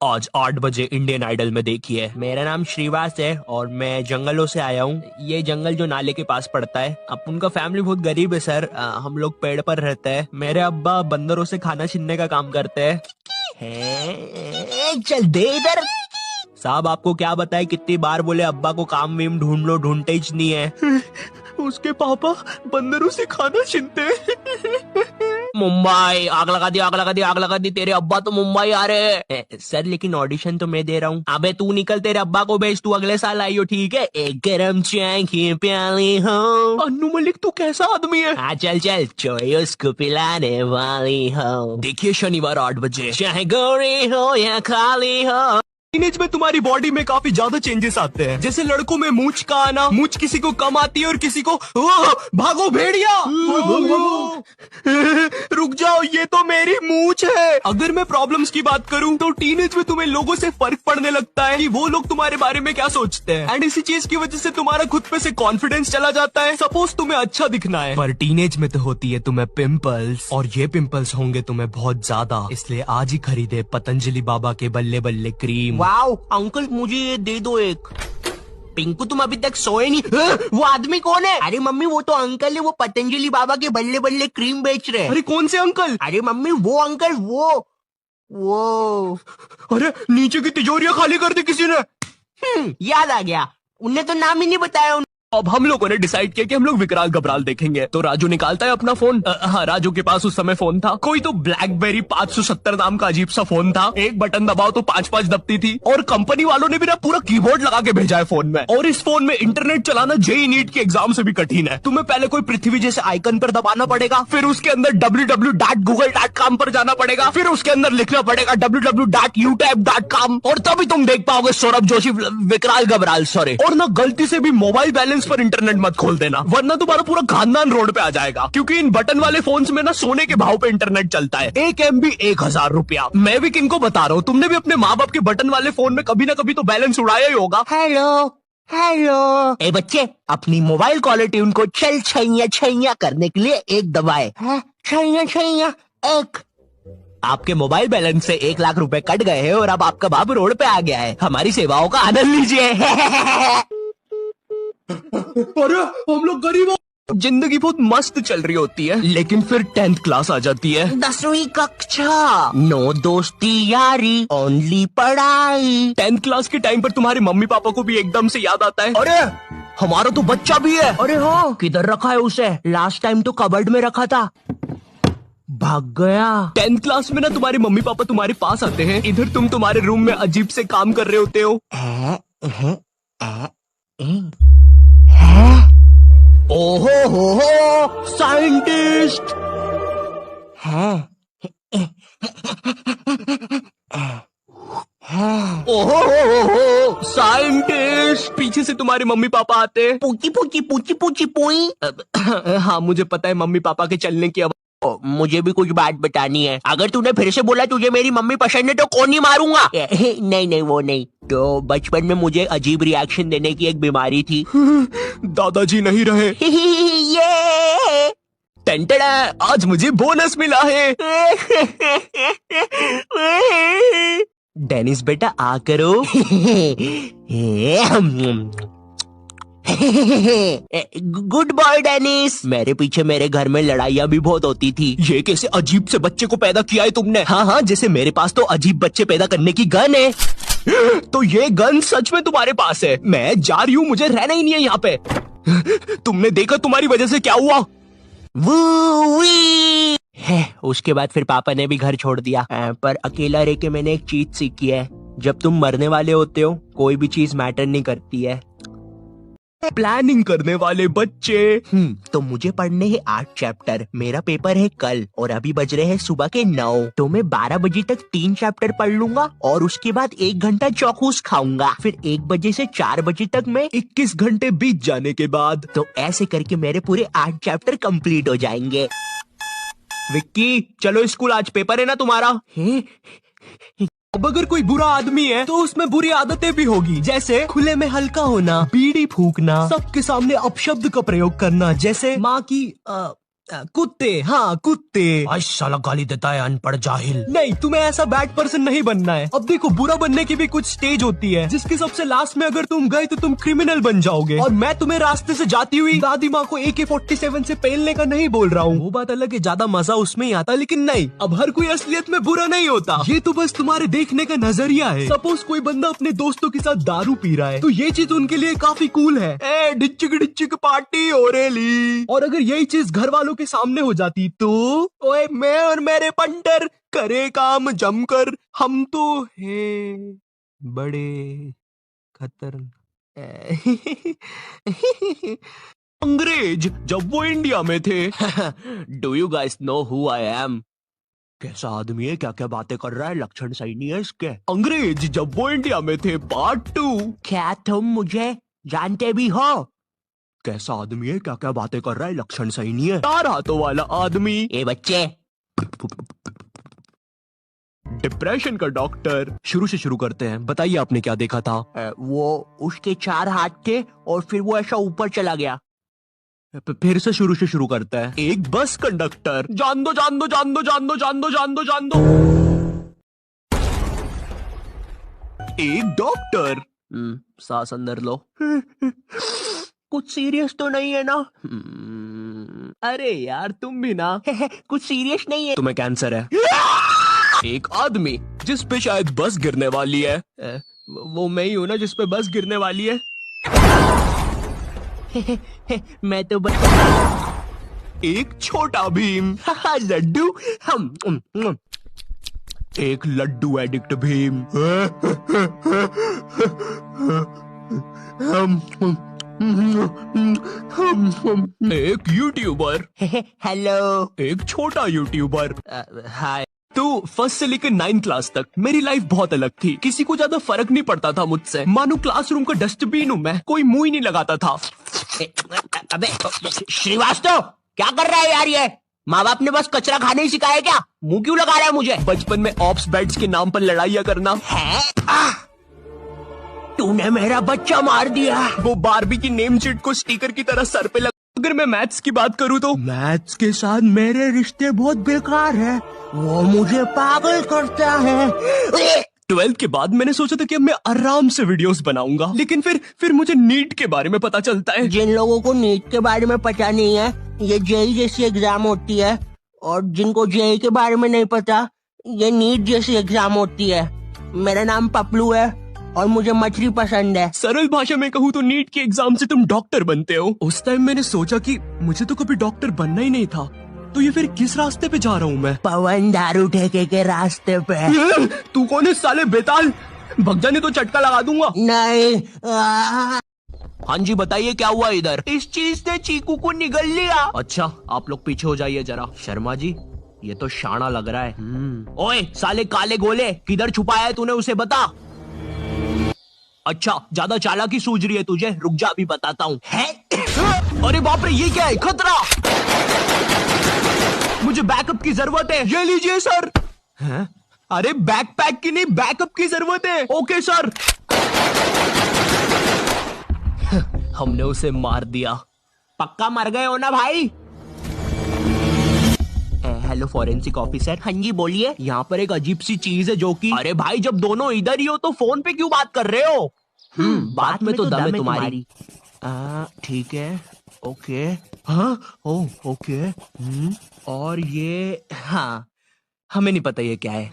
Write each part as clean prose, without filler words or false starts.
आज 8 बजे Indian idol में देखिए। मेरा नाम श्रीवास है और मैं जंगलों से आया हूँ। ये जंगल जो नाले के पास पड़ता है। अब उनका फैमिली बहुत गरीब है सर। हम लोग पेड़ पर रहते हैं। मेरे अब्बा बंदरों से खाना छीनने का काम करते हैं। चल दे इधर। साहब आपको क्या बताए, कितनी बार बोले अब्बा को काम वीम ढूंढ लो, ढूंढते ही नहीं है। उसके पापा बंदरों से खाना छीनते हैं। मुंबई आग लगा दी, आग लगा दी, आग लगा दी। तेरे अब्बा तो मुंबई आ रहे हैं। सर लेकिन ऑडिशन तो मैं दे रहा हूँ। अबे तू निकल, तेरे अब्बा को भेज, तू अगले साल आई हो, ठीक है। एक गरम चाय की प्याली हो। अन्नू मलिक तू कैसा आदमी है। हाँ चल चल, चाय उसको पिलाने वाली हो। देखिए शनिवार 8 बजे, चाहे गोरी हो या खाली हो। टीनेज में तुम्हारी बॉडी में काफी ज्यादा चेंजेस आते हैं। जैसे लड़कों में मूंछ का आना, मूंछ किसी को कम आती है और किसी को भागो भेड़िया। रुक जाओ, ये तो मेरी मूंछ है। अगर मैं प्रॉब्लम्स की बात करूं तो टीनेज में तुम्हें लोगों से फर्क पड़ने लगता है कि वो लोग तुम्हारे बारे में क्या सोचते हैं, एंड इसी चीज की वजह से तुम्हारा खुद पे से कॉन्फिडेंस चला जाता है। सपोज तुम्हें अच्छा दिखना है, पर टीनेज में तो होती है तुम्हें पिंपल्स, और ये पिंपल्स होंगे तुम्हें बहुत ज्यादा। इसलिए आज ही खरीदे पतंजलि बाबा के बल्ले बल्ले क्रीम। वाओ अंकल, मुझे ये दे दो एक। पिंकू तुम अभी तक सोए नहीं। वो आदमी कौन है? अरे मम्मी वो तो अंकल है, वो पतंजलि बाबा के बल्ले बल्ले क्रीम बेच रहे हैं। अरे कौन से अंकल? अरे मम्मी वो अंकल, वो। अरे नीचे की तिजोरियां खाली कर दी किसी ने। याद आ गया, उनने तो नाम ही नहीं बताया। अब हम लोगों ने डिसाइड किया कि हम लोग विकराल घबराल देखेंगे। तो राजू निकालता है अपना फोन। हाँ, राजू के पास उस समय फोन था, कोई तो ब्लैकबेरी 570 नाम का अजीब सा फोन था। एक बटन दबाओ तो 5-5 दबती थी, और कंपनी वालों ने भी ना पूरा कीबोर्ड लगा के भेजा है फोन में। और इस फोन में इंटरनेट चलाना जेईई नीट के एग्जाम से भी कठिन है। तुम्हें पहले कोई पृथ्वी जैसे आइकन पर दबाना पड़ेगा, फिर उसके अंदर www.google.com पर जाना पड़ेगा, फिर उसके अंदर लिखना पड़ेगा www.youtube.com, और तभी तुम देख पाओगे सौरभ जोशी विकराल घबराल। सॉरी, और ना गलती से भी मोबाइल बैलेंस पर इंटरनेट मत खोल देना, वरना तुम्हारा पूरा खानदान रोड पे आ जाएगा। क्योंकि इन बटन वाले फोन्स में ना सोने के भाव पे इंटरनेट चलता है। 1 MB 1000 रुपया। मैं भी किनको बता रहा हूँ, तुमने भी अपने माँ बाप के बटन वाले फोन में कभी ना कभी तो बैलेंस उड़ाया ही होगा। हेलो ए बच्चे, अपनी मोबाइल कॉलर ट्यून को चल छैया छैया करने के लिए एक दबाए। छैया छैया एक। आपके मोबाइल बैलेंस से 1 लाख रुपए कट गए हैं और अब आपका बाप रोड पे आ गया है। हमारी सेवाओं का आनंद लीजिए। अरे हम लोग गरीब हो। जिंदगी बहुत मस्त चल रही होती है, लेकिन फिर 10th क्लास आ जाती है। 10वीं कक्षा, नो दोस्ती यारी, ओनली पढ़ाई। 10th क्लास के टाइम पर तुम्हारे मम्मी पापा को भी एकदम से याद आता है, अरे हमारा तो बच्चा भी है। अरे हाँ, किधर रखा है उसे? लास्ट टाइम तो कबर्ड में रखा था, भाग गया। 10th क्लास में ना तुम्हारे मम्मी पापा तुम्हारे पास आते हैं, इधर तुम तुम्हारे रूम में अजीब से काम कर रहे होते हो। ओहो हो साइंटिस्ट है। ओहो हो साइंटिस्ट। पीछे से तुम्हारे मम्मी पापा आते हैं। पूची पूची पूची पूची पोई। हाँ मुझे पता है मम्मी पापा के चलने की आवाज। मुझे भी कुछ बात बतानी है। अगर तूने फिर से बोला तुझे मेरी मम्मी पसंद है तो कौन ही मारूंगा। नहीं वो नहीं। तो बचपन में मुझे अजीब रिएक्शन देने की एक बीमारी थी। दादाजी नहीं रहे। ये टेंटेड है, आज मुझे बोनस मिला है। डेनिस बेटा आ करो। Good boy Dennis. मेरे पीछे मेरे घर में लड़ाइयाँ भी बहुत होती थी। ये कैसे अजीब से बच्चे को पैदा किया है तुमने? हाँ, जैसे मेरे पास तो अजीब बच्चे पैदा करने की गन है, तो ये गन सच में तुम्हारे पास है। मैं जा रही हूँ, मुझे रहना ही नहीं है यहाँ पे। तुमने देखा तुम्हारी वजह से क्या हुआ? है, उसके बाद फिर पापा ने भी घर छोड़ दिया। पर अकेला रह के मैंने एक चीज सीखी है, जब तुम मरने वाले होते हो कोई भी चीज मैटर नहीं करती है। प्लानिंग करने वाले बच्चे। तो मुझे पढ़ने हैं 8 चैप्टर। मेरा पेपर है कल और अभी बज रहे हैं सुबह के 9। तो मैं 12 बजे तक 3 चैप्टर पढ़ लूंगा और उसके बाद 1 घंटा चौकूस खाऊंगा। फिर 1 बजे से 4 बजे तक मैं 21 घंटे बीत जाने के बाद, तो ऐसे करके मेरे पूरे 8 चैप्टर कंप्लीट हो जाएंगे। विक्की चलो स्कूल, आज पेपर है ना तुम्हारा। अब अगर कोई बुरा आदमी है तो उसमें बुरी आदतें भी होगी, जैसे खुले में हल्का होना, बीड़ी फूकना, सबके सामने अपशब्द का प्रयोग करना, जैसे माँ की कुत्ते, हाँ कुत्ते। आज साला गाली देता है अनपढ़ जाहिल। नहीं, तुम्हें ऐसा बैड पर्सन नहीं बनना है। अब देखो, बुरा बनने की भी कुछ स्टेज होती है, जिसके सबसे लास्ट में अगर तुम गए तो तुम क्रिमिनल बन जाओगे। और मैं तुम्हें रास्ते से जाती हुई दादी माँ को AK-47 से पेलने का नहीं बोल रहा हूँ। वो बात अलग है, ज्यादा मजा उसमें ही आता, लेकिन नहीं, अब हर कोई असलियत में बुरा नहीं होता। ये तो बस तुम्हारे देखने का नजरिया है। सपोज कोई बंदा अपने दोस्तों के साथ दारू पी रहा है, तो ये चीज उनके लिए काफी कूल है। डिच्चिक डिच्चिक पार्टी हो रेली। और अगर यही चीज घर वालों के सामने हो जाती तो ओए, मैं और मेरे पंटर करे काम जमकर, हम तो हैं बड़े खतर। अंग्रेज जब वो इंडिया में थे। Do you guys know who I am? कैसा आदमी है, क्या क्या बातें कर रहा है, लक्षण सही नहीं है इसके। अंग्रेज जब वो इंडिया में थे, पार्ट 2। क्या तुम मुझे जानते भी हो? कैसा आदमी है, क्या क्या बातें कर रहा है, लक्षण सही नहीं है। 4 हाथों वाला आदमी। ए बच्चे, डिप्रेशन का डॉक्टर। शुरू से शुरू करते हैं, बताइए आपने क्या देखा था? वो उसके 4 हाथ थे और फिर वो ऐसा ऊपर चला गया। फिर से शुरू करता है। एक बस कंडक्टर। जान दो जान दो जान दो जान दो जान दो जान दो जान दो। एक डॉक्टर। सांस अंदर लो। कुछ सीरियस तो नहीं है ना? अरे यार तुम भी ना। कुछ सीरियस नहीं है। तुम्हें कैंसर है। एक आदमी जिस पे शायद बस गिरने वाली है। वो मैं ही हूं ना जिस पे बस गिरने वाली है। मैं तो एक छोटा भीम। लड्डू। एक लड्डू एडिक्ट भीम। एक यूट्यूबर। हेलो। एक छोटा यूट्यूबर। हाय। तो फर्स्ट से लेकर 9th क्लास तक मेरी लाइफ बहुत अलग थी। किसी को ज्यादा फर्क नहीं पड़ता था मुझसे। मानो क्लासरूम का डस्टबिन हूँ मैं, कोई मुंह ही नहीं लगाता था। अबे श्रीवास्तव, क्या कर रहा है यार ये? माँ बाप ने बस कचरा खाने ही सिखाया क्या? मुंह क्यों लगा रहा है मुझे? बचपन में ऑप्स बेड्स के नाम पर लड़ाइयाँ करना है। तूने मेरा बच्चा मार दिया। वो बारबी की नेम शीट को स्टिकर की तरह सर पे लगा। अगर मैं मैथ्स की बात करूँ तो मैथ्स के साथ मेरे रिश्ते बहुत बेकार है। वो मुझे पागल करता है। 12th के बाद मैंने सोचा था कि अब मैं आराम से वीडियोस बनाऊंगा, लेकिन फिर मुझे नीट के बारे में पता चलता है। जिन लोगों को नीट के बारे में पता नहीं है, ये जेई जैसी एग्जाम होती है, और जिनको जेई के बारे में नहीं पता, ये नीट जैसी एग्जाम होती है। मेरा नाम पपलू है और मुझे मछली पसंद है। सरल भाषा में कहूँ तो नीट के एग्जाम से तुम डॉक्टर बनते हो। उस टाइम मैंने सोचा कि मुझे तो कभी डॉक्टर बनना ही नहीं था, तो ये फिर किस रास्ते पे जा रहा हूँ मैं? पवन दारू ठेके के रास्ते पे। तू कौन है साले बेताल? भग जाने तो चटका लगा दूंगा। नहीं। हाँ जी बताइए क्या हुआ इधर? इस चीज ने चीकू को निगल लिया। अच्छा आप लोग पीछे हो जाइए जरा। शर्मा जी ये तो शाना लग रहा है। ओए साले काले गोले, किधर छुपाया है तूने, उसे बता। अच्छा ज्यादा चालाकी सूझ रही है तुझे, रुक जा अभी बताता हूँ। अरे बाप रे, ये क्या है? खतरा! मुझे बैकअप की जरूरत है। ये लीजिए सर। हैं? अरे बैकपैक की नहीं, बैकअप की जरूरत है। Okay sir. हमने उसे मार दिया। पक्का मर गए हो ना भाई? Hello forensic officer. हाँ जी बोलिए। यहाँ पर एक अजीब सी चीज है जो कि अरे भाई जब दोनों इधर ही हो तो फोन पे क्यों बात कर रहे हो? बात में तो दम है तुम्हारी। ठीक है, ओके। हाँ ओके। और ये हाँ, हमें नहीं पता ये क्या है।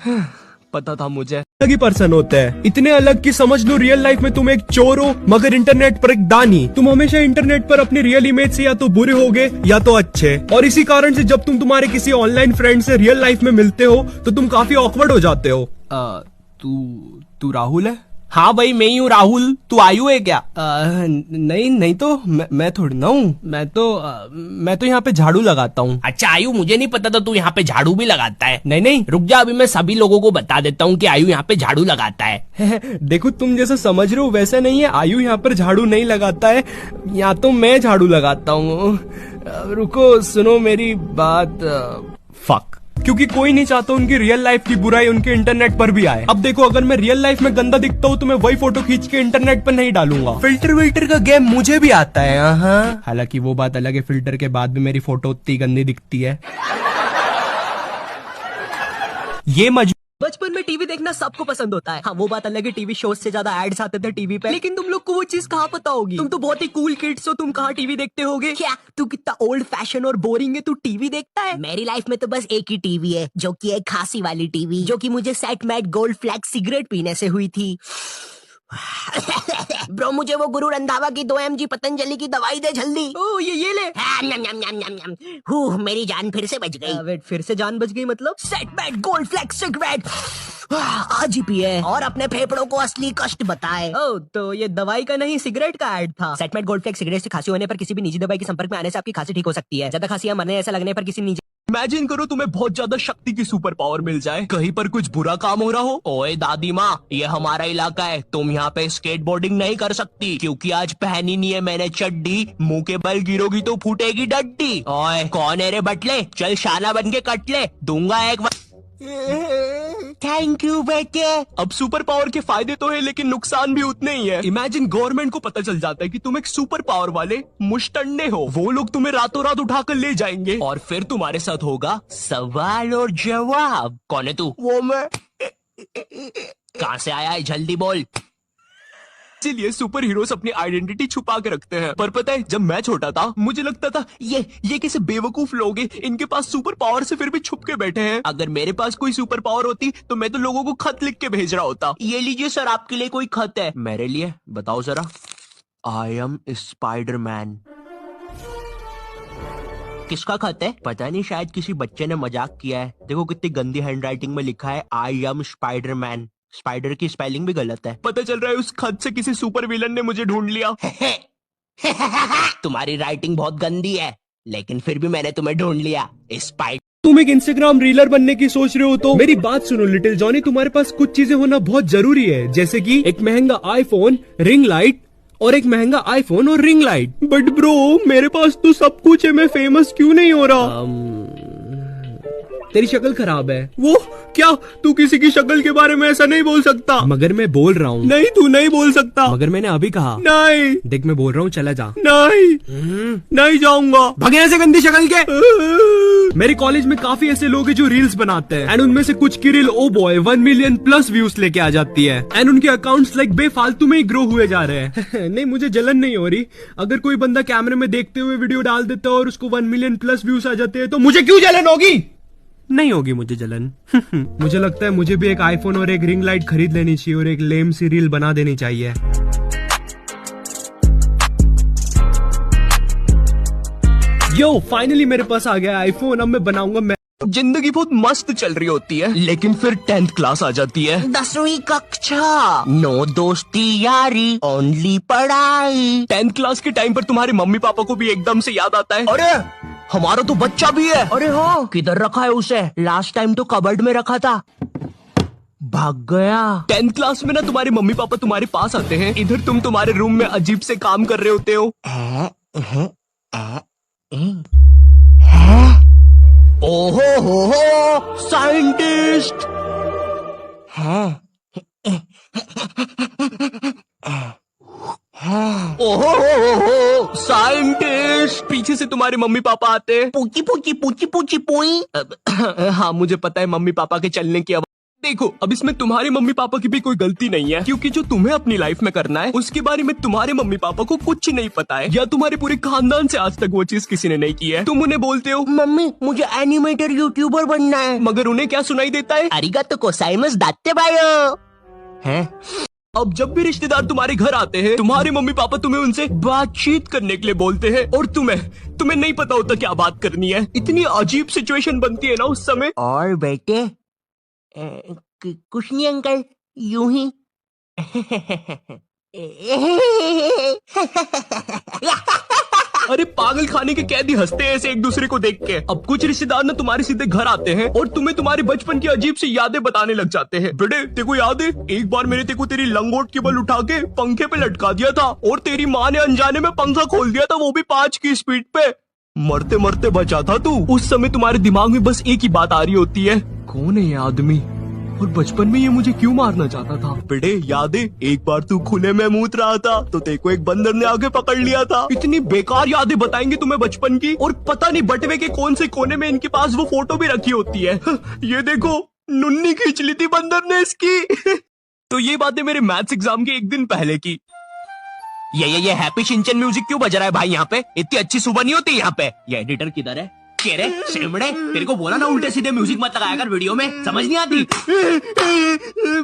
पता था मुझे। अलग ही पर्सन होते हैं, इतने अलग कि समझ लो रियल लाइफ में तुम एक चोर हो मगर इंटरनेट पर एक दानी। तुम हमेशा इंटरनेट पर अपनी रियल इमेज से या तो बुरे होगे या तो अच्छे, और इसी कारण से जब तुम तुम्हारे किसी ऑनलाइन फ्रेंड से रियल लाइफ में मिलते हो तो तुम काफी ऑकवर्ड हो जाते हो। तू राहुल है? हाँ भाई मैं ही हूँ राहुल। तू आयु है क्या? नहीं तो मैं थोड़ी ना हूँ। मैं तो यहाँ पे झाड़ू लगाता हूँ। अच्छा आयु, मुझे नहीं पता था तू यहाँ पे झाड़ू भी लगाता है। नहीं रुक जा, अभी मैं सभी लोगों को बता देता हूँ कि आयु यहाँ पे झाड़ू लगाता है। देखो तुम जैसा समझ रहे हो वैसा नहीं है। आयु यहाँ पर झाड़ू नहीं लगाता है, यहाँ तो मैं झाड़ू लगाता हूँ। रुको सुनो मेरी बात। फक, क्योंकि कोई नहीं चाहता उनकी रियल लाइफ की बुराई उनके इंटरनेट पर भी आए। अब देखो, अगर मैं रियल लाइफ में गंदा दिखता हूँ तो मैं वही फोटो खींच के इंटरनेट पर नहीं डालूंगा। फिल्टर विल्टर का गेम मुझे भी आता है। हालांकि वो बात अलग है, फिल्टर के बाद भी मेरी फोटो उतनी गंदी दिखती है। ये बचपन में टीवी देखना सबको पसंद होता है। हाँ, वो बात अलग है, टीवी शोज से ज्यादा एड्स आते थे टीवी पे। लेकिन तुम लोग को वो चीज कहाँ पता होगी? तुम तो बहुत ही कूल किड्स हो, तुम कहाँ टीवी देखते होगे? क्या तू कितना ओल्ड फैशन और बोरिंग है, तू टीवी देखता है? मेरी लाइफ में तो बस एक ही टीवी है, जो कि एक खांसी वाली टीवी, जो कि मुझे सेट मैट गोल्ड फ्लैग सिगरेट पीने से हुई थी। ब्रो, मुझे वो गुरु रंधावा की 2 mg पतंजलि की दवाई दे जल्दी। ओ, ये ले। नम नम नम नम नम। मेरी जान फिर से बच गई। वेट, फिर से जान बच गई मतलब? Set bat gold flake cigarette आज ही पिए और अपने फेफड़ों को असली कष्ट बताए। ओ, तो ये दवाई का नहीं सिगरेट का ऐड था। सेटमेट गोल्ड फ्लैग सिगरेट से खांसी होने पर किसी भी निजी दवाई के संपर्क में आने से आपकी खांसी ठीक हो सकती है। ज्यादा खांसी या मरने ऐसा लगने पर किसी निजी। इमेजिन करो तुम्हें बहुत ज्यादा शक्ति की सुपर पावर मिल जाए, कहीं पर कुछ बुरा काम हो रहा हो। ओए दादी माँ, ये हमारा इलाका है, तुम यहाँ पे स्केटबोर्डिंग नहीं कर सकती क्योंकि आज पहनी नहीं है मैंने चड्डी। मुंह के बल गिरोगी तो फूटेगी डड्डी। ओए कौन है रे बटले, चल शाना बन के कट ले, दूंगा एक। थैंक यू बेटे। अब सुपर पावर के फायदे तो है लेकिन नुकसान भी उतने ही है। इमेजिन गवर्नमेंट को पता चल जाता है कि तुम एक सुपर पावर वाले मुश्तंडे हो, वो लोग तुम्हें रातों रात उठाकर ले जाएंगे और फिर तुम्हारे साथ होगा सवाल और जवाब। कौन है तू? वो मैं। कहाँ से आया है, जल्दी बोल। इसीलिए सुपर हीरोज अपनी आइडेंटिटी छुपा के रखते हैं। पर पता है, जब मैं छोटा था मुझे लगता था ये कैसे बेवकूफ लोग हैं, इनके पास सुपर पावर से फिर भी छुप के बैठे हैं। अगर मेरे पास कोई सुपर पावर होती तो मैं तो लोगों को खत लिख के भेज रहा होता। ये लीजिए सर, आपके लिए कोई खत है। मेरे लिए? बताओ जरा। I am Spiderman. किसका खत है? पता नहीं, शायद किसी बच्चे ने मजाक किया है। देखो कितनी गंदी हैंडराइटिंग में लिखा है, आई एम स्पाइडरमैन। स्पाइडर की स्पेलिंग भी गलत है। पता चल रहा है उस खत से किसी सुपर विलन ने मुझे ढूंढ लिया। तुम्हारी राइटिंग बहुत गंदी है, लेकिन फिर भी मैंने तुम्हें ढूंढ लिया। स्पाइडर। तुम एक इंस्टाग्राम रीलर बनने की सोच रहे हो तो मेरी बात सुनो लिटिल जॉनी, तुम्हारे पास कुछ चीजें होना बहुत जरूरी है, जैसे कि एक महंगा आईफोन, रिंग लाइट और एक महंगा आईफोन और रिंग लाइट। बट ब्रो, मेरे पास तो सब कुछ है, मैं फेमस क्यों नहीं हो रहा? तेरी शक्ल खराब है। वो क्या? तू किसी की शक्ल के बारे में ऐसा नहीं बोल सकता। मगर मैं बोल रहा हूँ। नहीं, तू नहीं बोल सकता। मगर मैंने अभी कहा। नहीं। देख, मैं बोल रहा हूँ, चला जा। नहीं, नहीं जाऊंगा। भगने से गंदी शक्ल के। मेरे कॉलेज में काफी ऐसे लोग हैं जो रील्स बनाते हैं एंड उनमें से कुछ की reel oh boy 1 million plus views लेके आ जाती है एंड उनके अकाउंट्स लाइक बेफालतू में ही ग्रो हुए जा रहे हैं। नहीं, मुझे जलन नहीं हो रही। अगर कोई बंदा कैमरे में देखते हुए वीडियो डाल देता है और उसको 1 मिलियन प्लस व्यूज आ जाते हैं तो मुझे क्यों जलन होगी? नहीं होगी मुझे जलन। मुझे लगता है मुझे भी एक आईफोन और एक रिंग लाइट खरीद लेनी चाहिए और एक लेम सी रील बना देनी चाहिए। यो, फाइनली मेरे पास आ गया आईफोन, अब मैं बनाऊंगा। जिंदगी बहुत मस्त चल रही होती है लेकिन फिर 10th क्लास आ जाती है। 10वीं कक्षा, नो दोस्ती यारी, ओनली पढ़ाई। 10th क्लास के टाइम पर तुम्हारे मम्मी पापा को भी एकदम से याद आता है, अरे हमारा तो बच्चा भी है। अरे हाँ, किधर रखा है उसे? लास्ट टाइम तो कबर्ड में रखा था, भाग गया। 10th क्लास में ना तुम्हारे मम्मी पापा तुम्हारे पास आते हैं, इधर तुम तुम्हारे रूम में अजीब से काम कर रहे होते हो। ओहो हो, साइंटिस्ट है। ओहो हो, साइंटिस्ट। पीछे से तुम्हारे मम्मी पापा आते हैं। पूची पूची पूची पूची पुई। हाँ, मुझे पता है मम्मी पापा के चलने की आवाज। देखो, अब इसमें तुम्हारे मम्मी पापा की भी कोई गलती नहीं है क्योंकि जो तुम्हें अपनी लाइफ में करना है उसके बारे में तुम्हारे मम्मी पापा को कुछ नहीं पता है या तुम्हारे पूरे खानदान से आज तक वो चीज किसी ने नहीं की है। तुम उन्हें बोलते हो, मम्मी मुझे एनिमेटर यूट्यूबर बनना है, मगर उन्हें क्या सुनाई देता है? अरिगातो गोजाइमासु दात्ते बायो है। अब जब भी रिश्तेदार तुम्हारे घर आते हैं तुम्हारे मम्मी पापा तुम्हें उनसे बातचीत करने के लिए बोलते हैं और तुम्हें नहीं पता होता क्या बात करनी है। इतनी अजीब सिचुएशन बनती है ना उस समय। और बेटे कुछ नहीं अंकल, यूं ही। अरे पागल खाने के कैदी हंसते हैं ऐसे एक दूसरे को देख के। अब कुछ रिश्तेदार ना तुम्हारे सीधे घर आते हैं और तुम्हें तुम्हारे बचपन की अजीब सी यादें बताने लग जाते हैं। बेटे, तेको याद है एक बार मैंने तेको तेरी लंगोट के बल उठा के पंखे पे लटका दिया था और तेरी माँ ने अनजाने में पंखा खोल दिया था, वो भी 5 की स्पीड पे। मरते मरते बचा था तू। उस समय तुम्हारे दिमाग में बस एक ही बात आ रही होती है, कौन है ये आदमी और बचपन में ये मुझे क्यों मारना चाहता था। बेटे याद है एक बार तू खुले में मूत रहा था तो तेरे को एक बंदर ने आगे पकड़ लिया था। इतनी बेकार यादें बताएंगे तुम्हें बचपन की, और पता नहीं बटवे के कौन से कोने में इनके पास वो फोटो भी रखी होती है। ये देखो नुन्नी खींच ली थी बंदर ने इसकी। तो ये बातें मेरे मैथ्स एग्जाम के एक दिन पहले की। ये हैप्पी शिनचैन म्यूजिक क्यों बज रहा है भाई यहाँ पे? इतनी अच्छी सुबह नहीं होती यहाँ पे। ये एडिटर किधर है? चेहरे सेमड़े, तेरे को बोला ना उल्टे सीधे म्यूजिक मत लगाया कर वीडियो में, समझ नहीं आती।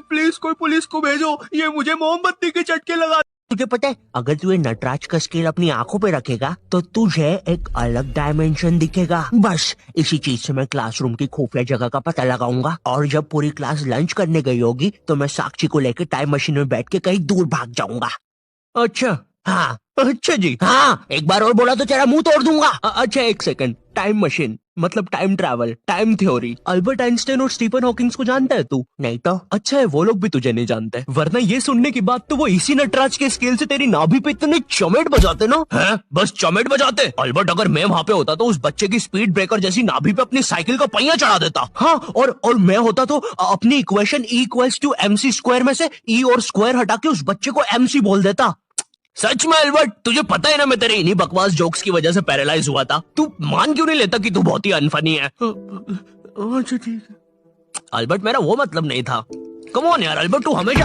प्लीज कोई पुलिस को भेजो, ये मुझे मोमबत्ती के चटके लगा। तुझे पता है अगर तू ये नटराज का स्केल अपनी आंखों पे रखेगा तो तुझे एक अलग डायमेंशन दिखेगा। बस इसी चीज से मैं क्लासरूम की खुफिया जगह का पता लगाऊंगा, और जब पूरी क्लास लंच करने गई होगी तो मैं साक्षी को लेकर टाइम मशीन में बैठ के कहीं दूर भाग जाऊंगा। अच्छा हाँ अच्छा जी। हाँ, एक बार और बोला तो तेरा मुंह तोड़ दूंगा। अच्छा एक सेकंड, टाइम मशीन मतलब time travel, time theory, Albert Einstein और स्टीफन हॉकिंग्स को जानता है तू? नहीं तो। अच्छा है वो लोग भी तुझे नहीं जानते, वरना ये सुनने के बाद तो वो इसी नटराज के स्केल से तेरी नाभि पे इतने चमेट बजाते ना। हैं? बस चमेट बजाते। अल्बर्ट अगर मैं वहाँ पे होता तो उस बच्चे की स्पीड ब्रेकर जैसी नाभि पे अपनी साइकिल का पहिया चढ़ा देता। हाँ, और मैं होता तो अपनी इक्वेशन E=mc² में से ई और स्क्वायर हटा के उस बच्चे को MC बोल देता। सच में अल्बर्ट, तुझे पता है ना मैं तेरे इन्हीं बकवास जोक्स की वजह से पैरालाइज हुआ था। तू मान क्यों नहीं लेता कि तू बहुत ही अनफनी है? अच्छा ठीक है अल्बर्ट, मेरा वो मतलब नहीं था। कम ऑन यार अल्बर्ट, तू हमेशा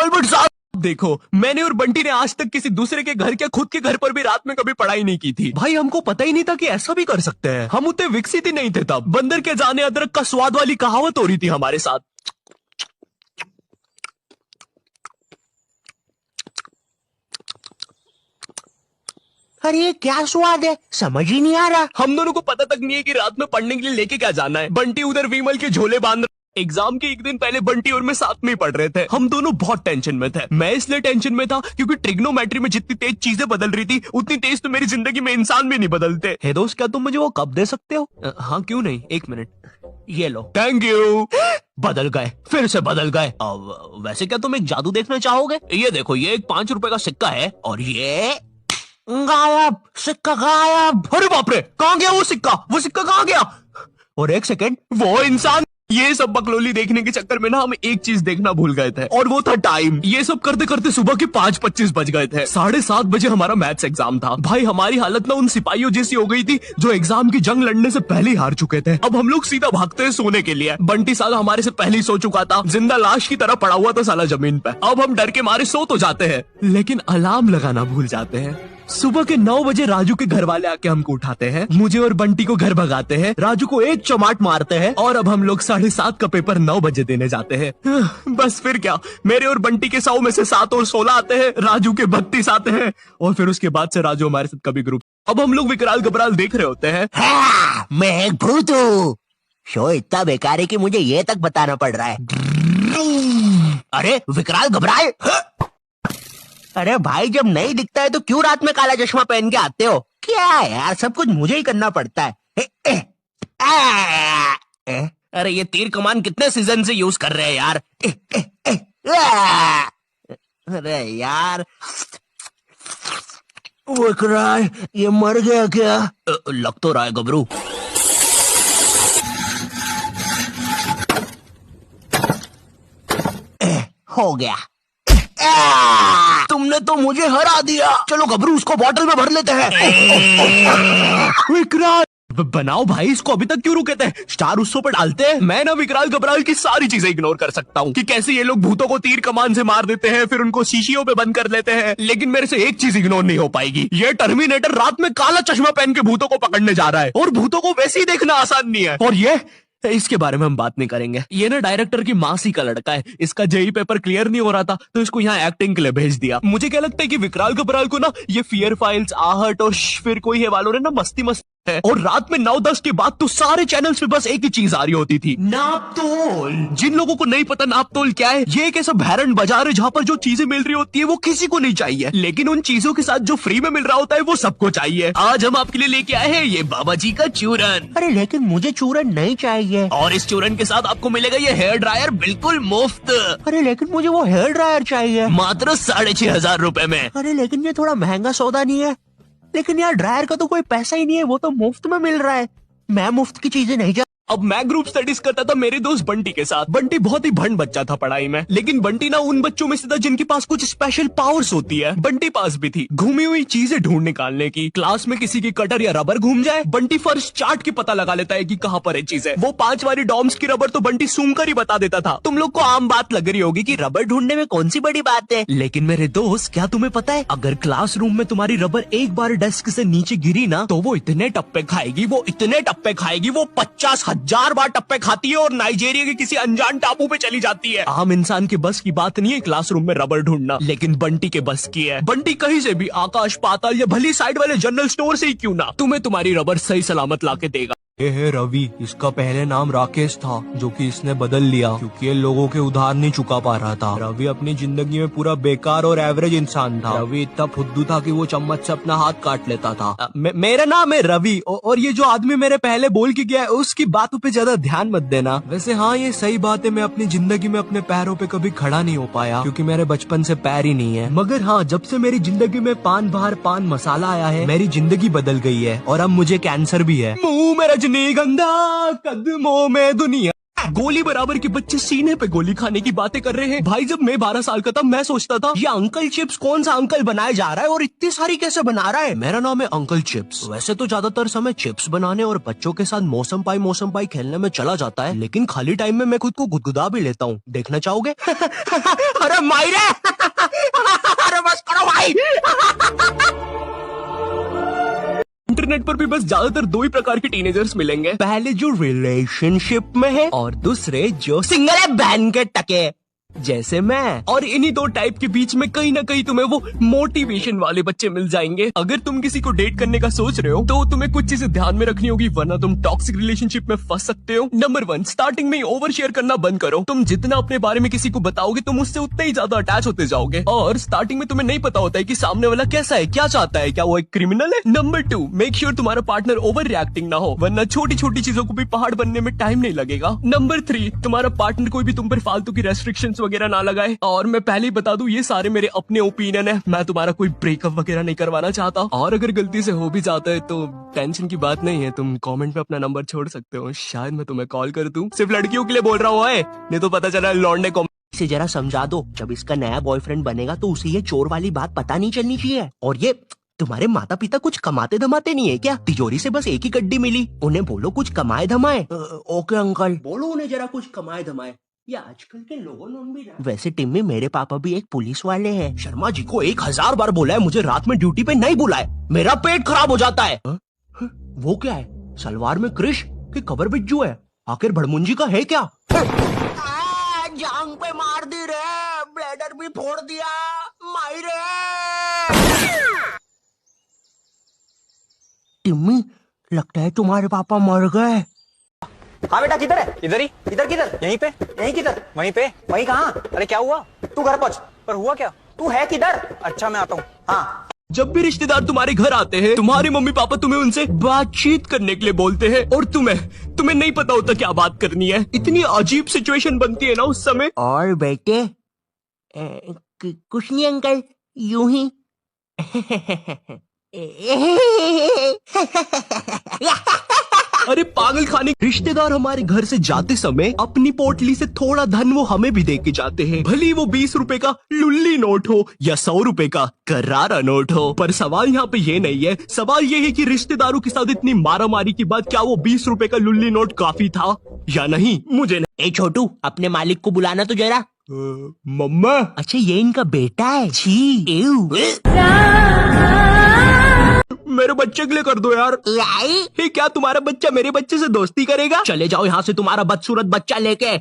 अल्बर्ट साहब देखो, मैंने और बंटी ने आज तक किसी दूसरे के घर क्या खुद के घर पर भी रात में कभी पढ़ाई नहीं की थी। भाई हमको पता ही नहीं था कि ऐसा भी कर सकते हैं। हम उतने विकसित ही नहीं थे तब। बंदर के जाने अदरक का स्वाद वाली कहावत हो रही थी हमारे साथ। अरे ये क्या स्वाद है, समझ ही नहीं आ रहा। हम दोनों को पता तक नहीं है कि रात में पढ़ने के लिए लेके क्या जाना है। बंटी उधर विमल के झोले बांध। एग्जाम के एक दिन पहले बंटी और मैं साथ में ही पढ़ रहे थे। हम दोनों बहुत टेंशन में थे। मैं इसलिए टेंशन में था क्योंकि ट्रिग्नोमेट्री में जितनी तेज चीजें बदल रही थी उतनी तेज तो मेरी जिंदगी में इंसान भी नहीं बदलते। हे दोस्त, क्या तुम मुझे वो कप दे सकते हो? हाँ क्यों नहीं, एक मिनट, ये लो। Thank you. बदल गए, फिर से बदल गए। वैसे क्या तुम एक जादू देखना चाहोगे? ये देखो, ये एक 5 रुपए का सिक्का है और ये गायब, सिक्का गायब। अरे बाप रे, कहाँ गया वो सिक्का? वो सिक्का कहाँ गया? और एक सेकंड, वो इंसान। ये सब बकलोली देखने के चक्कर में ना हम एक चीज देखना भूल गए थे, और वो था टाइम। ये सब करते करते सुबह के 5:25 बज गए थे। 7:30 बजे हमारा मैथ्स एग्जाम था। भाई हमारी हालत ना उन सिपाहियों जैसी हो गई थी जो एग्जाम की जंग लड़ने से पहले ही हार चुके थे। अब हम लोग सीधा भागते हैं सोने के लिए। बंटी साला हमारे से पहले ही सो चुका था, जिंदा लाश की तरह पड़ा हुआ था साला जमीन पे। अब हम डर के मारे सो तो जाते हैं, लेकिन अलार्म लगाना भूल जाते हैं। सुबह के 9 बजे राजू के घर वाले आके हमको उठाते हैं, मुझे और बंटी को घर भगाते हैं, राजू को एक चमाट मारते हैं, और अब हम लोग 7:30 का पेपर 9 बजे देने जाते हैं। बस फिर क्या, मेरे और बंटी के 100 में से 7 और 16 आते हैं, राजू के 32 आते हैं, और फिर उसके बाद से राजू हमारे साथ कभी ग्रुप। अब हम लोग विकराल घबराल देख रहे होते हैं। हाँ, मैं एक भूत हूँ। शो इतना बेकार है कि मुझे ये तक बताना पड़ रहा है। अरे विकराल घबराल। अरे भाई, जब नहीं दिखता है तो क्यों रात में काला चश्मा पहन के आते हो? क्या यार, सब कुछ मुझे ही करना पड़ता है। अरे ये तीर कमान कितने सीजन से यूज कर रहे हैं यार? अरे यार, विकराल ये मर गया क्या? लग तो रहा है गबरू। हो गया। तुमने तो मुझे हरा दिया। चलो गबरू, उसको बॉटल में भर लेते हैं। विकराल बनाओ भाई, इसको अभी तक क्यों रुके थे? स्टार उत्सव पर डालते हैं। मैं ना विकराल घबराल की सारी चीजें इग्नोर कर सकता हूँ कि कैसे ये लोग भूतों को तीर कमान से मार देते हैं, फिर उनको शीशियों पे बंद कर लेते हैं, लेकिन मेरे से एक चीज इग्नोर नहीं हो पाएगी। ये टर्मिनेटर रात में काला चश्मा पहन के भूतों को पकड़ने जा रहा है, और भूतों को वैसे ही देखना आसान नहीं है। और ये इसके बारे में हम बात नहीं करेंगे। ये ना डायरेक्टर की मासी का लड़का है, इसका जेई पेपर क्लियर नहीं हो रहा था तो इसको यहाँ एक्टिंग के लिए भेज दिया। मुझे क्या लगता है कि विकराल घबराल को ना ये फियर फाइल्स, आहट और फिर कोई है वालों ने ना मस्ती है, और रात में 9-10 के बाद तो सारे चैनल्स पे बस एक ही चीज आ रही होती थी, नापतोल। जिन लोगों को नहीं पता नापतोल क्या है, ये एक ऐसा भैरन बाजार है जहाँ पर जो चीजें मिल रही होती है वो किसी को नहीं चाहिए, लेकिन उन चीजों के साथ जो फ्री में मिल रहा होता है वो सबको चाहिए। आज हम आपके लिए लेके आए हैं ये बाबा जी का चूरन। अरे लेकिन मुझे चूरन नहीं चाहिए। और इस चूरन के साथ आपको मिलेगा ये हेयर ड्रायर बिल्कुल मुफ्त। अरे लेकिन मुझे वो हेयर ड्रायर चाहिए, मात्र 6,500 रुपए में। अरे लेकिन ये थोड़ा महंगा सौदा नहीं है? लेकिन यार ड्रायर का तो कोई पैसा ही नहीं है, वो तो मुफ्त में मिल रहा है। मैं मुफ्त की चीजें नहीं अब मैं ग्रुप स्टडीज करता था मेरे दोस्त बंटी के साथ। बंटी बहुत ही भंड बच्चा था पढ़ाई में, लेकिन बंटी ना उन बच्चों में से था जिनके पास कुछ स्पेशल पावर्स होती है। बंटी पास भी थी घूमी हुई चीजें ढूंढ निकालने की। क्लास में किसी की कटर या रबर घूम जाए, बंटी फर्श चाट के पता लगा लेता है कि कहाँ पर है चीजें। वो 5 वाली डॉम्स की रबर तो बंटी सूंघ कर ही बता देता था। तुम लोग को आम बात लग रही होगी कि रबर ढूंढने में कौन सी बड़ी बात है, लेकिन मेरे दोस्त क्या तुम्हें पता है, अगर क्लासरूम में तुम्हारी रबर एक बार डेस्क से नीचे गिरी ना तो वो इतने टप्पे खाएगी, वो 50,000 बार टप्पे खाती है और नाइजीरिया के किसी अनजान टापू पे चली जाती है। आम इंसान के बस की बात नहीं है क्लासरूम में रबर ढूंढना, लेकिन बंटी के बस की है। बंटी कहीं से भी आकाश पाताल या भली साइड वाले जनरल स्टोर से ही क्यों ना तुम्हें तुम्हारी रबर सही सलामत लाके देगा। ये है रवि, इसका पहले नाम राकेश था जो कि इसने बदल लिया क्योंकि ये लोगों के उधार नहीं चुका पा रहा था। रवि अपनी जिंदगी में पूरा बेकार और एवरेज इंसान था। रवि इतना फुद्दू था कि वो चम्मच से अपना हाथ काट लेता था। मेरा नाम है रवि और ये जो आदमी मेरे पहले बोल के गया है उसकी बातों पे ज्यादा ध्यान मत देना। वैसे हाँ, ये सही बात है, मैं अपनी जिंदगी में अपने पैरों पे कभी खड़ा नहीं हो पाया क्योंकि मेरे बचपन से पैर ही नहीं है। मगर हाँ, जब से मेरी जिंदगी में पान बाहर पान मसाला आया है मेरी जिंदगी बदल गई है और अब मुझे कैंसर भी है। मुंह में रजनीगंधा कदमों में दुनिया। गोली बराबर के बच्चे सीने पे गोली खाने की बातें कर रहे हैं। भाई जब मैं 12 साल का था मैं सोचता था ये अंकल चिप्स कौन सा अंकल बनाया जा रहा है और इतनी सारी कैसे बना रहा है। मेरा नाम है अंकल चिप्स। वैसे तो ज्यादातर समय चिप्स बनाने और बच्चों के साथ मौसम पाई खेलने में चला जाता है, लेकिन खाली टाइम में मैं खुद को गुदगुदा भी लेता हूँ। देखना चाहोगे? अरे मायरे अरे बस करो भाई। इंटरनेट पर भी बस ज्यादातर 2 ही प्रकार के टीनेजर्स मिलेंगे, पहले जो रिलेशनशिप में है और दूसरे जो सिंगल है बहन के टके जैसे मैं। और इन्हीं 2 टाइप के बीच में कहीं ना कहीं तुम्हें वो मोटिवेशन वाले बच्चे मिल जाएंगे। अगर तुम किसी को डेट करने का सोच रहे हो तो तुम्हें कुछ चीजें ध्यान में रखनी होगी, वरना तुम टॉक्सिक रिलेशनशिप में फंस सकते हो। नंबर 1, स्टार्टिंग में ओवर शेयर करना बंद करो। तुम जितना अपने बारे में किसी को बताओगे तुम उससे उतना ही ज्यादा अटैच होते जाओगे और स्टार्टिंग में तुम्हें नहीं पता होता है कि सामने वाला कैसा है, क्या चाहता है, क्या वो एक क्रिमिनल है। नंबर 2, मेक श्योर तुम्हारा पार्टनर ओवर रिएक्टिंग ना हो, वरना छोटी छोटी चीजों को भी पहाड़ बनने में टाइम नहीं लगेगा। नंबर 3, तुम्हारा पार्टनर कोई भी तुम पर फालतू की रेस्ट्रिक्शंस वगैरह ना लगाए। और मैं पहले ही बता दूं ये सारे मेरे अपने ओपिनियन है, मैं तुम्हारा कोई ब्रेकअप वगैरह नहीं करवाना चाहता। और अगर गलती से हो भी जाता है तो टेंशन की बात नहीं है, तुम कमेंट में अपना नंबर छोड़ सकते हो, शायद मैं तुम्हें कॉल कर दूं। सिर्फ लड़कियों के लिए बोल रहा हूँ, नहीं तो पता चला लौंडे को। इसे जरा समझा दो, जब इसका नया बॉयफ्रेंड बनेगा तो उसे ये चोर वाली बात पता नहीं चलनी चाहिए। और ये तुम्हारे माता पिता कुछ कमाते धमाते नहीं है क्या? तिजोरी से बस एक ही गड्डी मिली, उन्हें बोलो कुछ कमाए धमाए। ओके अंकल, बोलो उन्हें जरा कुछ कमाए धमाए। ये आजकल के लोगों ने भी ना। वैसे टिम्मी मेरे पापा भी एक पुलिस वाले हैं। शर्मा जी को 1000 बार बोला है मुझे रात में ड्यूटी पे नहीं बुलाए, मेरा पेट खराब हो जाता है। वो क्या है, सलवार में कृष कि कबर बिज्जू है? आखिर भड़मुंजी का है क्या? जांग पे मार दी रे, ब्लेडर भी फोड़ दिया मायरे। टिम्मी लगता है तुम्हारे पापा मर गए। हाँ बेटा किधर है? इधर ही। इधर किधर? यहीं पे। यहीं किधर? वहीं पे। वहीं कहाँ? अरे क्या हुआ? तू घर पहुंच। पर हुआ क्या? तू है किधर? अच्छा मैं आता हूँ। हाँ। जब भी रिश्तेदार तुम्हारे घर आते हैं तुम्हारे मम्मी पापा तुम्हें उनसे बातचीत करने के लिए बोलते हैं और तुम्हें नहीं पता होता क्या बात करनी है। इतनी अजीब सिचुएशन बनती है ना उस समय। और बेटे कुछ नहीं अंकल, यूं ही। अरे पागल खाने। रिश्तेदार हमारे घर से जाते समय अपनी पोटली से थोड़ा धन वो हमें भी दे के जाते हैं, भले वो 20 रुपए का लुल्ली नोट हो या 100 रुपए का करारा नोट हो। पर सवाल यहाँ पे ये नहीं है, सवाल ये है कि रिश्तेदारों के साथ इतनी मारामारी के बाद क्या वो 20 रुपए का लुल्ली नोट काफी था या नहीं, मुझे नहीं। ए छोटू, अपने मालिक को बुलाना तो जरा। मम्मा। अच्छा ये इनका बेटा है? छी मेरे बच्चे के लिए कर दो यार। हे क्या तुम्हारा बच्चा मेरे बच्चे से दोस्ती करेगा? चले जाओ यहाँ से तुम्हारा बदसूरत बच्चा लेके।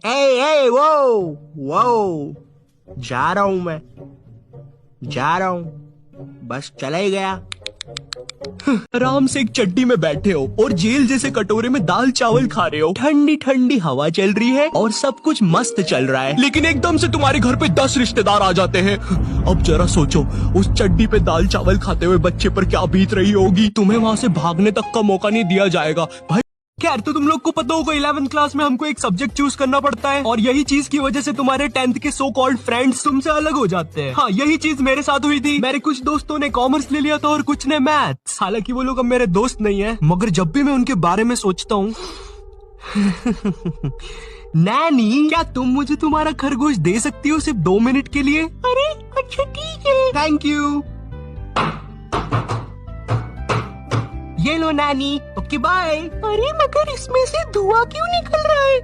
वो जा रहा हूँ, मैं जा रहा हूँ, बस चला ही गया। आराम से एक चड्डी में बैठे हो और जेल जैसे कटोरे में दाल चावल खा रहे हो, ठंडी ठंडी हवा चल रही है और सब कुछ मस्त चल रहा है, लेकिन एकदम से तुम्हारे घर पे 10 रिश्तेदार आ जाते हैं। अब जरा सोचो उस चड्डी पे दाल चावल खाते हुए बच्चे पर क्या बीत रही होगी। तुम्हें वहाँ से भागने तक का मौका नहीं दिया जाएगा। भाई खैर, तो तुम लोग को पता होगा 11th क्लास में हमको एक सब्जेक्ट चूज करना पड़ता है और यही चीज की वजह से तुम्हारे 10th के सो कॉल्ड फ्रेंड्स तुमसे अलग हो जाते हैं। हाँ, यही चीज मेरे साथ हुई थी। मेरे कुछ दोस्तों ने कॉमर्स ले लिया था और कुछ ने मैथ्स। हालांकि वो लोग अब मेरे दोस्त नहीं है, मगर जब भी मैं उनके बारे में सोचता हूँ नैनी, क्या तुम मुझे तुम्हारा खरगोश दे सकती हो सिर्फ 2 मिनट के लिए? अरे अच्छा ठीक है। Thank you. ये लो नानी। Okay bye. अरे मगर इसमें से धुआं क्यों निकल रहा है?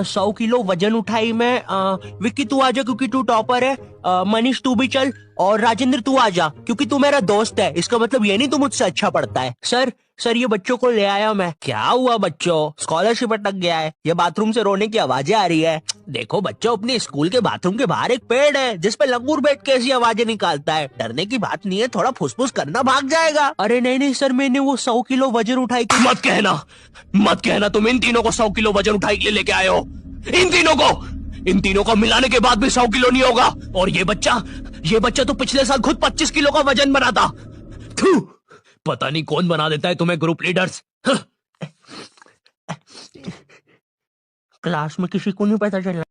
100 किलो वजन उठाई मैं। विक्की तू आजा क्योंकि तू टॉपर है। मनीष तू भी चल और राजेंद्र तू आजा क्योंकि तू मेरा दोस्त है। इसका मतलब ये नहीं तू मुझसे अच्छा पढ़ता है। सर ये बच्चों को ले आया मैं। क्या हुआ बच्चों? स्कॉलरशिप अटक गया है। ये बाथरूम से रोने की आवाजें आ रही है। देखो बच्चों, अपने स्कूल के बाथरूम के बाहर एक पेड़ है जिसपे लंगूर बैठ के ऐसी आवाजें निकालता है। डरने की बात नहीं है, थोड़ा फुसफुस करना भाग जाएगा। अरे नहीं सर, मैंने वो 100 किलो वजन उठाई थी। मत कहना तुम इन तीनों को 100 किलो वजन उठाई के लिए लेके आए हो। इन तीनों को मिलाने के बाद भी 100 किलो नहीं होगा। और ये बच्चा तो पिछले साल खुद 25 किलो का वजन बनाता। थू, पता नहीं कौन बना देता है तुम्हें ग्रुप लीडर्स। क्लास में किसी को नहीं पता चलना